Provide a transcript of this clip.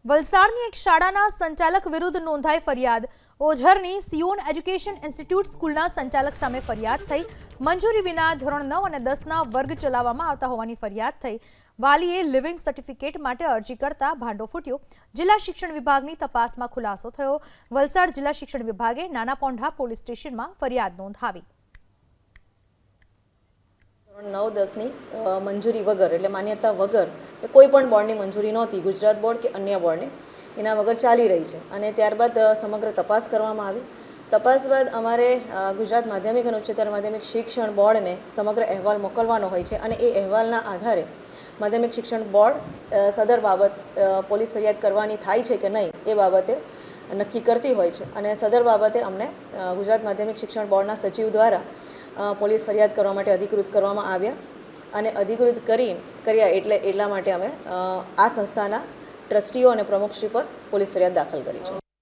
વલસાડની એક શાળાના સંચાલક વિરુદ્ધ નોંધાઈ ફરિયાદ। ઓઝરની સિયોન એજ્યુકેશન ઇન્સ્ટિટ્યૂટ સ્કૂલના સંચાલક સામે ફરિયાદ થઈ। મંજૂરી વિના ધોરણ 9 અને 10ના વર્ગ ચલાવવામાં આવતા હોવાની ફરિયાદ થઈ। વાલીએ લિવિંગ સર્ટિફિકેટ માટે અરજી કરતા ભાંડો ફૂટ્યો। જિલ્લા શિક્ષણ વિભાગની તપાસમાં ખુલાસો થયો। વલસાડ જિલ્લા શિક્ષણ વિભાગે નાનાપોંઢા પોલીસ સ્ટેશનમાં ફરિયાદ નોંધાવી। 9-10ની મંજૂરી વગર એટલે માન્યતા વગર કોઈ પણ બોર્ડની મંજૂરી નહોતી, ગુજરાત બોર્ડ કે અન્ય બોર્ડની એના વગર ચાલી રહી છે અને ત્યારબાદ સમગ્ર તપાસ કરવામાં આવી। તપાસ બાદ અમારે ગુજરાત માધ્યમિક અને ઉચ્ચતર માધ્યમિક શિક્ષણ બોર્ડને સમગ્ર અહેવાલ મોકલવાનો હોય છે અને એ અહેવાલના આધારે માધ્યમિક શિક્ષણ બોર્ડ સદર બાબત પોલીસ ફરિયાદ કરવાની થાય છે કે નહીં એ બાબતે નક્કી કરતી હોય છે અને સદર બાબતે અમને ગુજરાત માધ્યમિક શિક્ષણ બોર્ડના સચિવ દ્વારા પોલીસ ફરિયાદ કરવા માટે અધિકૃત કરવામાં આવ્યા અને અધિકૃત કર્યા એટલા માટે અમે આ સંસ્થાના ટ્રસ્ટીઓ અને પ્રમુખશ્રી પર પોલીસ ફરિયાદ દાખલ કરી છે।